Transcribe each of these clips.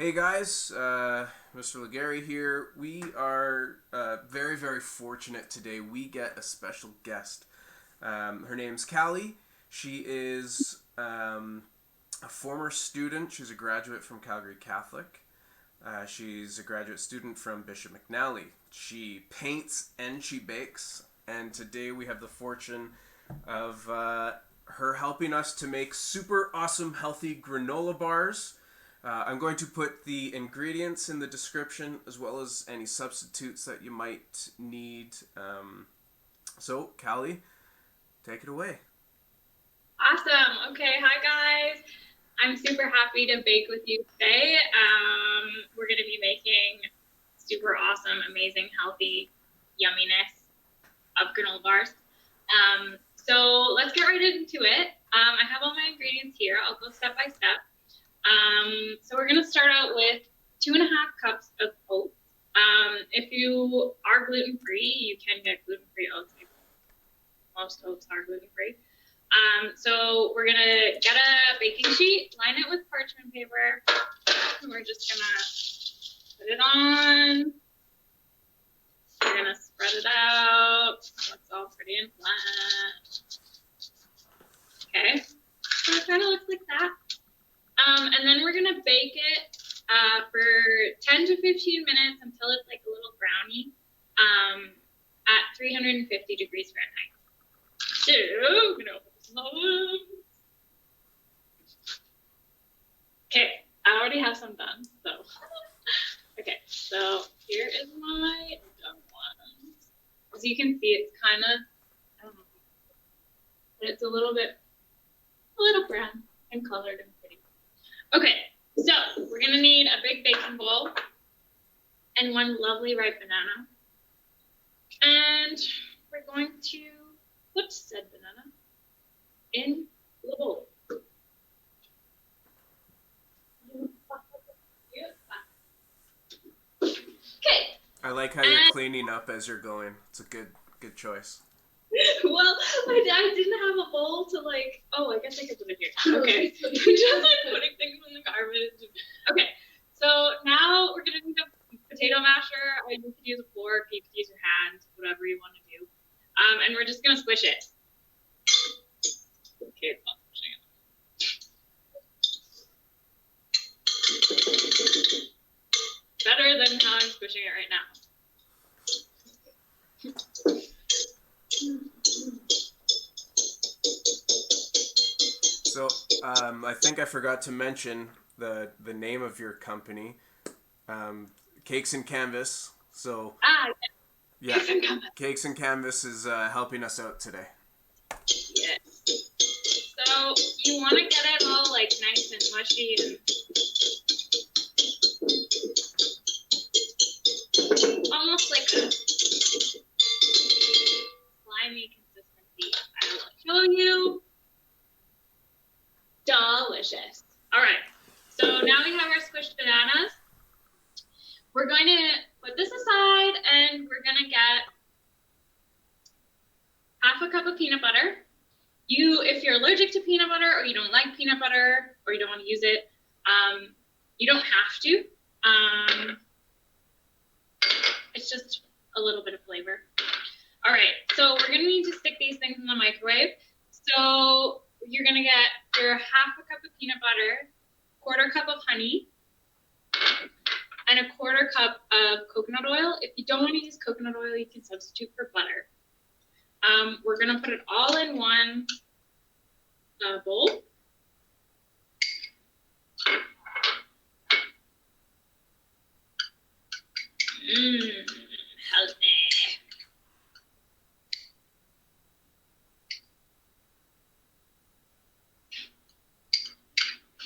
Hey guys, Mr. Legary here. We are very, very fortunate today. We get a special guest. Her name's Callie. She is a former student. She's a graduate from Calgary Catholic. She's a graduate student from Bishop McNally. She paints and she bakes. And today we have the fortune of her helping us to make super awesome, healthy granola bars. I'm going to put the ingredients in the description as well as any substitutes that you might need. So, Callie, take it away. Awesome. Okay. Hi, guys. I'm super happy to bake with you today. We're going to be making super awesome, amazing, healthy yumminess of granola bars. So let's get right into it. I have all my ingredients here. I'll go step by step. So we're going to start out with 2.5 cups of oats. If you are gluten-free, you can get gluten-free oats. Most oats are gluten-free. So we're going to get a baking sheet, line it with parchment paper, and we're just going to put it on. We're going to spread it out so it's all pretty and flat. Okay, so it kind of looks like that. And then we're going to bake it for 10 to 15 minutes until it's like a little brownie at 350 degrees Fahrenheit. So I'm going to open this up. Okay, I already have some done. So, okay, so here is my done ones. As you can see, it's kind of, I don't know, but it's a little brown and colored and pretty. Okay, so we're going to need a big baking bowl and one lovely ripe banana. And we're going to put said banana in the bowl. Okay. I like how you're cleaning up as you're going. It's a good choice. Well, I didn't have a bowl to I guess I could put it here. Okay. Just putting things in the garbage. Okay. So now we're going to need a potato masher. You could use a fork, you could use your hands, whatever you want to do. And we're just going to squish it. Okay, it's not squishing it. Better than how I'm squishing it right now. So, I think I forgot to mention the name of your company, Kakes and Kanvas. So, yeah, Kakes and Kanvas is helping us out today. Yes. So you want to get it all nice and mushy and almost like a slimy consistency. I will show you. Delicious. All right. So now we have our squished bananas. We're going to put this aside and we're going to get half a cup of peanut butter. If you're allergic to peanut butter or you don't like peanut butter or you don't want to use it, you don't have to. It's just a little bit of flavor. All right, so we're going to need to stick these things in the microwave. So you're going to get your half a cup of peanut butter, 1/4 cup of honey, and a 1/4 cup of coconut oil. If you don't want to use coconut oil, you can substitute for butter. We're going to put it all in one bowl. Healthy.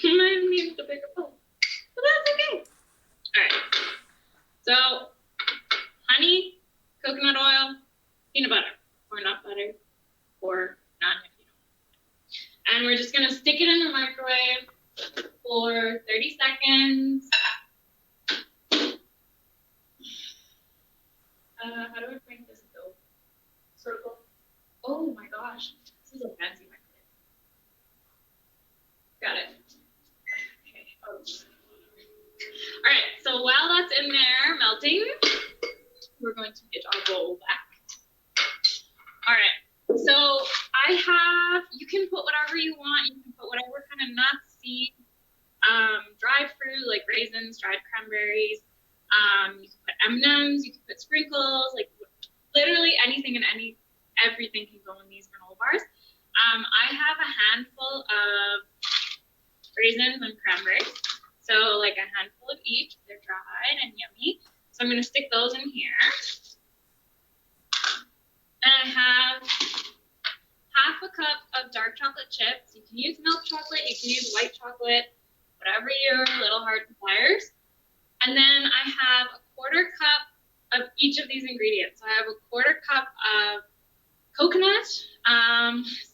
I need the bigger bowl, but that's okay. All right. So, honey, coconut oil, peanut butter, or nut butter, or none if you don't. And we're just gonna stick it in the microwave for 30 seconds. How do I make this go? Circle. Oh my gosh, this is a fancy microwave. Got it. Okay. Oh. melting. We're going to get our bowl back. All right. So you can put whatever you want. You can put whatever kind of nuts, seeds, dried fruit like raisins, dried cranberries. You can put M&Ms. You can put sprinkles. Like literally anything and everything can go in these granola bars. I have a handful of raisins and cranberries. So like a handful of each. They're dried and yummy. So I'm going to stick those in here. And I have half a cup of dark chocolate chips. You can use milk chocolate. You can use white chocolate, whatever your little heart desires. And then I have a quarter cup of each of these ingredients. So I have a quarter cup of coconut,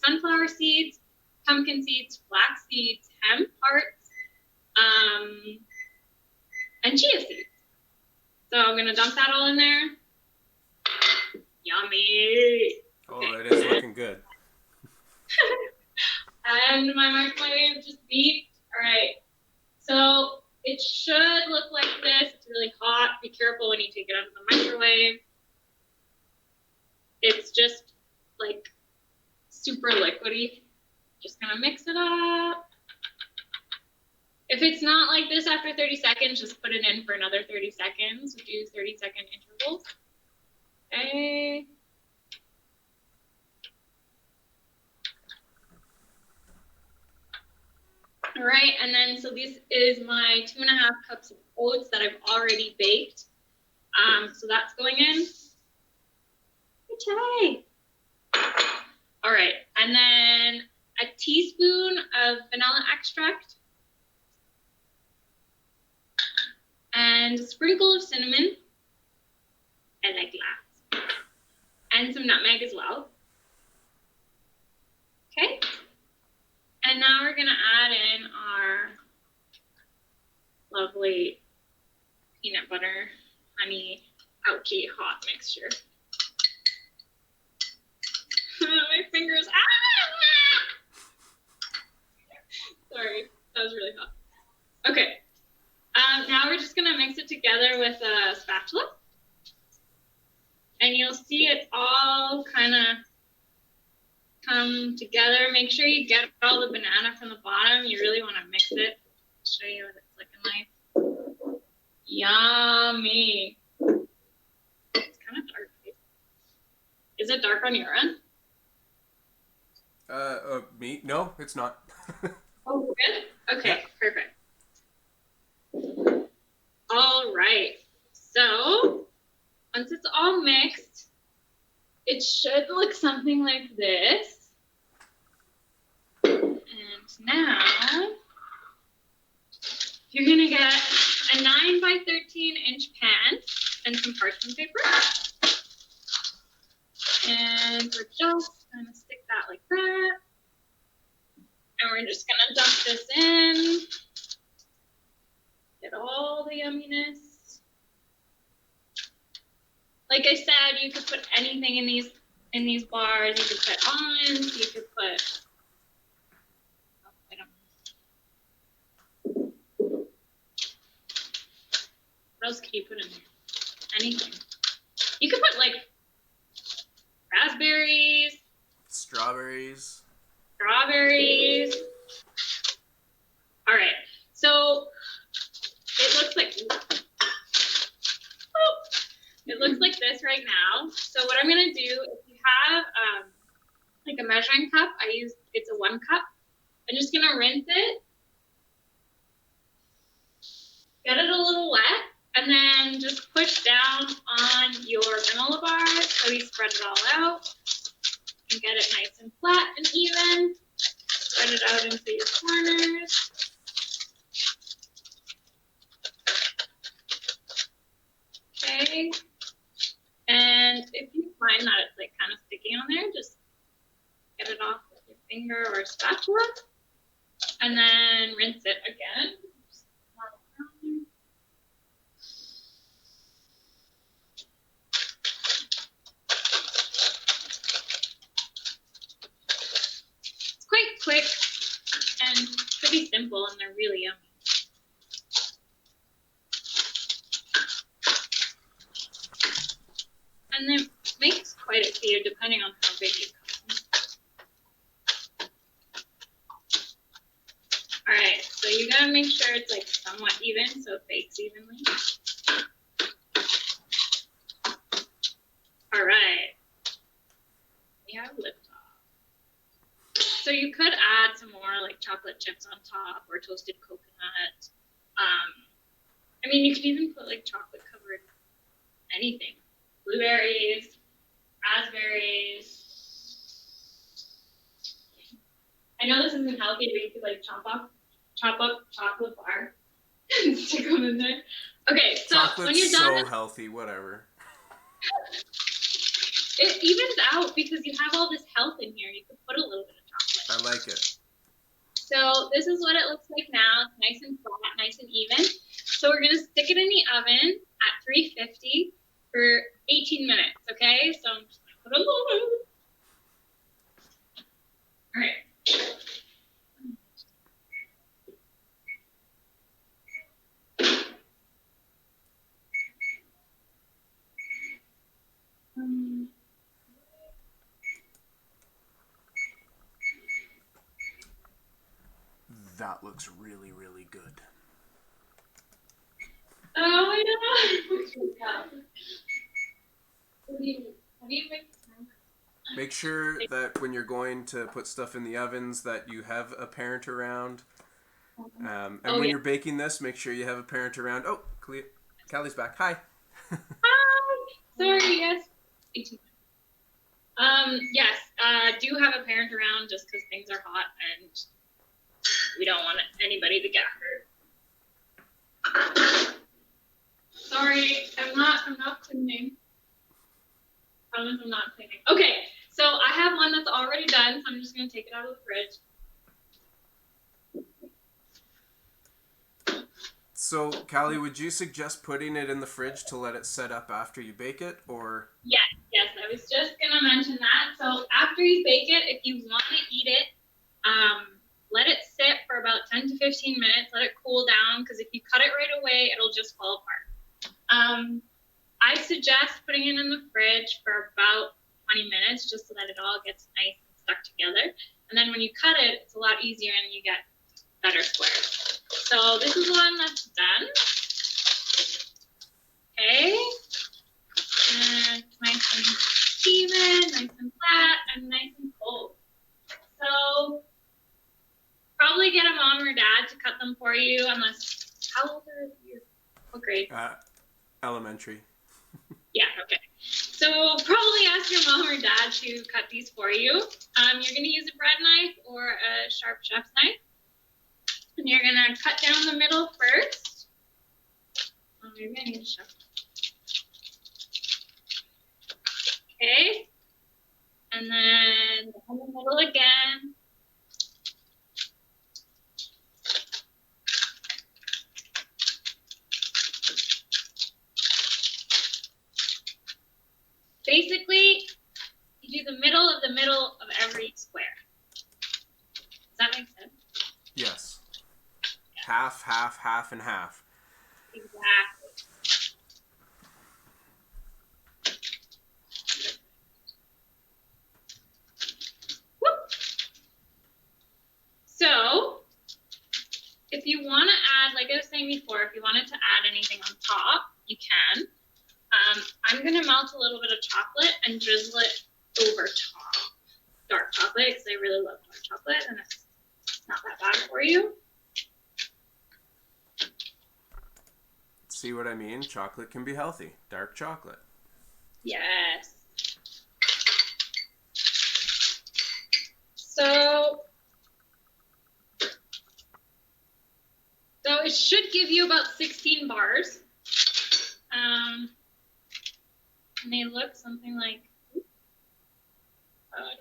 sunflower seeds, pumpkin seeds, flax seeds, hemp hearts, and chia seeds. So I'm going to dump that all in there. Yummy. Oh, it is looking good. And my microwave just beeped. All right. So it should look like this. It's really hot. Be careful when you take it out of the microwave. It's just like super liquidy. Just gonna mix it up. If it's not like this after 30 seconds, just put it in for another 30 seconds. We do 30-second intervals. Okay. All right, and then so this is my 2.5 cups of oats that I've already baked. So that's going in. Okay. All right, and then a teaspoon of vanilla extract and a sprinkle of cinnamon. I like that. And some nutmeg as well. Okay. And now we're gonna add in our lovely peanut butter, honey, ouchie, hot mixture. My fingers, Sorry, that was really hot. Okay, now we're just gonna mix it together with a spatula. And you'll see it all kind of come together. Make sure you get all the banana from the bottom. You really want to mix it. I'll show you what it's looking like. Yummy. It's kind of dark. Is it dark on your end? Me? No, it's not. Oh, good? Okay, yeah. Perfect. All right. So, once it's all mixed, it should look something like this. And now, you're going to get a 9 by 13 inch pan and some parchment paper. And we're just going to stick that like that. And we're just going to dump this in. Get all the yumminess. Like I said, you could put anything in these bars. You could put almonds. You could put, I don't know. What else could you put in there? Anything. You could put like raspberries. Strawberries. All right. So it looks like. It looks like this right now. So what I'm gonna do, if you have like a measuring cup, it's a 1 cup. I'm just gonna rinse it, get it a little wet, and then just push down on your granola bar so you spread it all out and get it nice and flat and even. Spread it out into your corners. Okay. And if you find that it's like kind of sticky on there, just get it off with your finger or a spatula and then rinse it again. It's quite quick and pretty simple, and they're really yummy. and it makes quite a few depending on how big you cut them. All right, so you gotta make sure it's like somewhat even so it bakes evenly. All right, we have liftoff. So you could add some more like chocolate chips on top or toasted coconut. I mean, you could even put like chocolate covered anything. Blueberries, raspberries. I know this isn't healthy, but you could like chop up chocolate bar and stick them in there. Okay, so Chocolate's when you're done, so healthy, whatever. it evens out because you have all this health in here. You could put a little bit of chocolate. I like it. So this is what it looks like now. It's nice and flat, nice and even. So we're gonna stick it in the oven at 350 for 18 minutes. Okay, so I'm just gonna put a little. All right. That looks really, really good. Oh my god! How do you make this? Make sure that when you're going to put stuff in the ovens that you have a parent around. And when you're baking this, make sure you have a parent around. Oh, Callie's back. Hi. Hi. Sorry. Yes. 18. Yes. Do have a parent around just because things are hot and we don't want anybody to get hurt. Sorry, I'm not cleaning. Promise I'm not cleaning. Okay, so I have one that's already done, so I'm just gonna take it out of the fridge. So, Callie, would you suggest putting it in the fridge to let it set up after you bake it, or? Yes, I was just gonna mention that. So after you bake it, if you want to eat it, let it sit for about 10 to 15 minutes. Let it cool down, because if you cut it right away, it'll just fall apart. I suggest putting it in the fridge for about 20 minutes, just so that it all gets nice and stuck together. And then when you cut it, it's a lot easier and you get better squares. So this is one that's done. Okay. And it's nice and even, nice and flat, and nice and cold. So probably get a mom or dad to cut them for you, unless, how old are you? What grade? Elementary. Yeah, okay. So probably ask your mom or dad to cut these for you. You're going to use a bread knife or a sharp chef's knife. And you're going to cut down the middle first. Oh, maybe I need a sharp. Okay. And then down the middle again. Basically, you do the middle of every square. Does that make sense? Yes. Half, half, half, and half. Exactly. Whoop. So, if you want to add, like I was saying before, if you wanted to add anything on top, you can. I'm going to melt a little bit of chocolate and drizzle it over top. Dark chocolate, because I really love dark chocolate, and it's not that bad for you. See what I mean? Chocolate can be healthy. Dark chocolate. Yes. So it should give you about 16 bars. And they look something like, I don't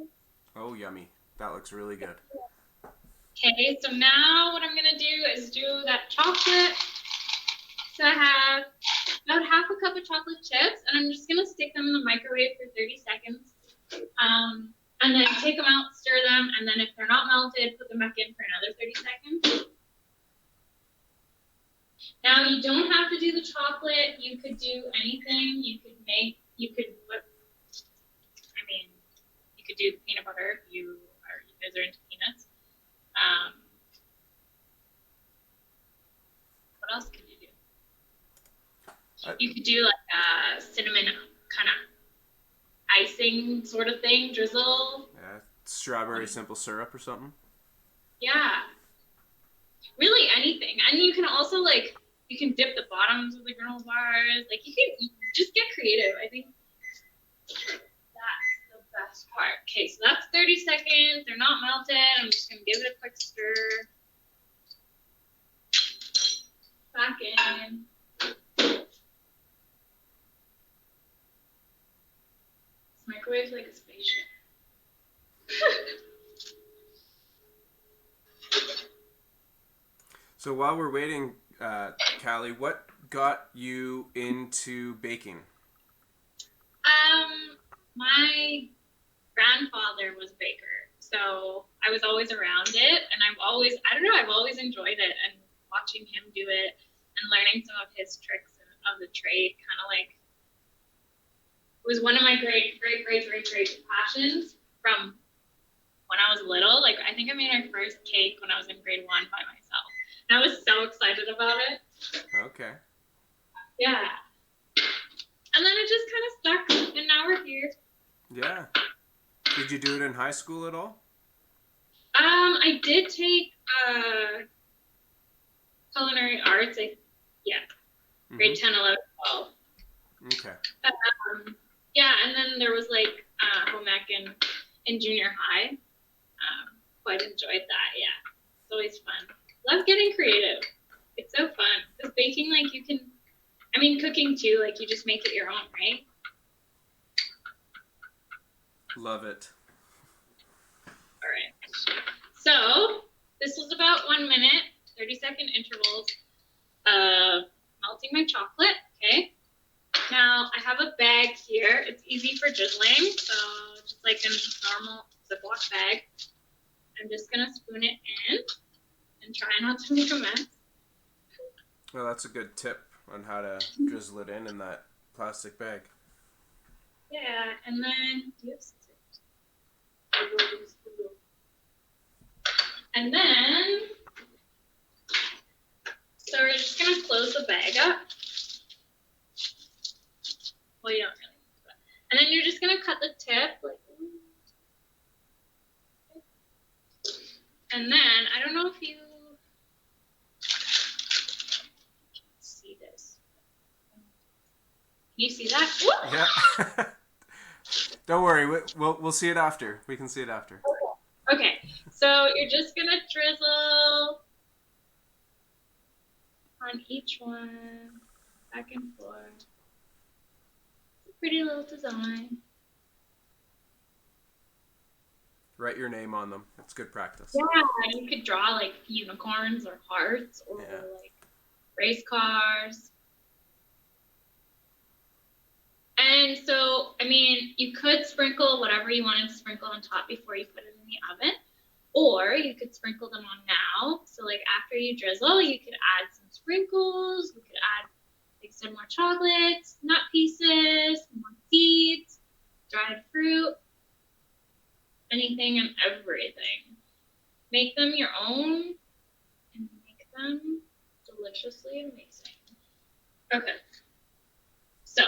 know. Oh, yummy. That looks really good. Okay, so now what I'm going to do is do that chocolate. So I have about half a cup of chocolate chips, and I'm just going to stick them in the microwave for 30 seconds. And then take them out, stir them, and then if they're not melted, put them back in for another 30 seconds. Now you don't have to do the chocolate. You could do anything. You could whip. I mean, you could do peanut butter if you guys are into peanuts. What else could you do? You could do like a cinnamon kind of icing sort of thing, drizzle. Yeah, strawberry simple syrup or something. Yeah, really anything. And you can also you can dip the bottoms of the granola bars. Like you just get creative. I think that's the best part. Okay, so that's 30 seconds. They're not melted. I'm just gonna give it a quick stir. Back in. Microwave like a spaceship. So while we're waiting, Callie, what got you into baking? My grandfather was a baker, so I was always around it, and I've always enjoyed it, and watching him do it and learning some of his tricks of the trade kind of was one of my great passions from when I was little. Like, I think I made my first cake when I was in grade 1 by myself. And I was so excited about it. Okay. Yeah. And then it just kind of stuck, and now we're here. Yeah. Did you do it in high school at all? I did take culinary arts. Grade 10, 11, 12. Okay. Yeah, and then there was home ec in junior high. Quite enjoyed that. Yeah, it's always fun. Love getting creative. It's so fun because baking, you can. I mean, cooking too. You just make it your own, right? Love it. All right. So this was about 1 minute, 30-second intervals of melting my chocolate. Okay. Now I have a bag here. It's easy for drizzling, so just like a normal Ziploc bag. I'm just gonna spoon it in and try not to make a mess. Well, that's a good tip on how to drizzle it in that plastic bag. Yeah, and then so we're just gonna close the bag up. Well, you don't really need to. And then you're just gonna cut the tip, and then I don't know if you can see this. Can you see that? Yeah. Don't worry, we'll see it after. We can see it after. Okay, so you're just gonna drizzle on each one, back and forth. It's a pretty little design. Write your name on them. It's good practice. Yeah, you could draw unicorns or hearts or race cars. And so, I mean, you could sprinkle whatever you wanted to sprinkle on top before you put it in the oven, or you could sprinkle them on now. So after you drizzle, you could add some sprinkles. You could add some more chocolates, nut pieces, more seeds, dried fruit, anything and everything. Make them your own and make them deliciously amazing. Okay. So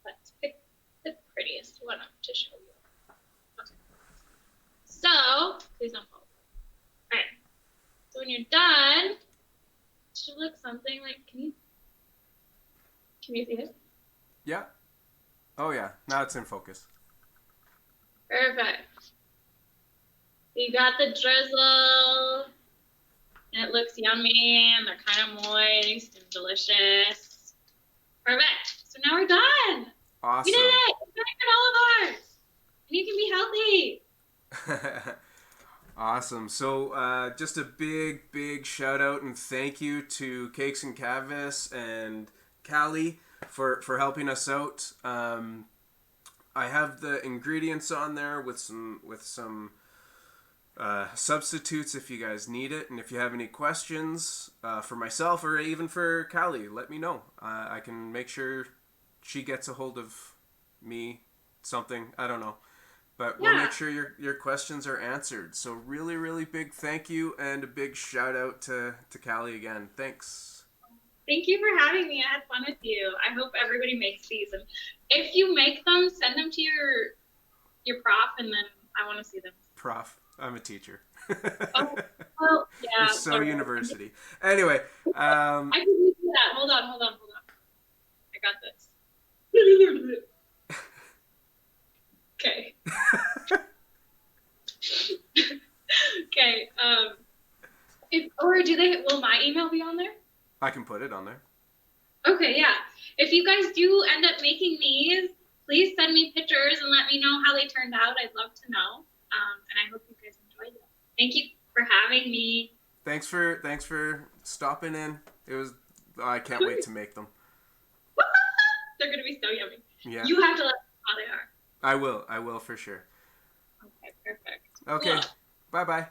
let's pick the prettiest one up to show you. Okay. So please don't fall. All right. So when you're done, it should look something like. Can you see this? Yeah. Oh yeah. Now it's in focus. Perfect. You got the drizzle, and it looks yummy, and they're kind of moist and delicious. Perfect. So now we're done. Awesome. We did it. We got granola bars, and you can be healthy. Awesome. So just a big shout out and thank you to Kakes and Kanvas and Callie for helping us out. I have the ingredients on there with some substitutes if you guys need it. And if you have any questions for myself or even for Callie, let me know. I can make sure she gets a hold of me, something. I don't know. But we'll make sure your questions are answered. So really, really big thank you and a big shout out to Callie again. Thanks. Thank you for having me. I had fun with you. I hope everybody makes these. And if you make them, send them to your prof, and then I want to see them. Prof. I'm a teacher. Oh, well, yeah. You're so university. Anyway. I can do that. Hold on. I got this. Okay. Okay. Will my email be on there? I can put it on there. Okay, yeah. If you guys do end up making these, please send me pictures and let me know how they turned out. I'd love to know. And I hope you guys enjoyed them. Thank you for having me. Thanks for stopping in. I can't wait to make them. They're gonna be so yummy. Yeah. You have to let me know how they are. I will for sure. Okay, perfect. Okay. Cool. Bye-bye.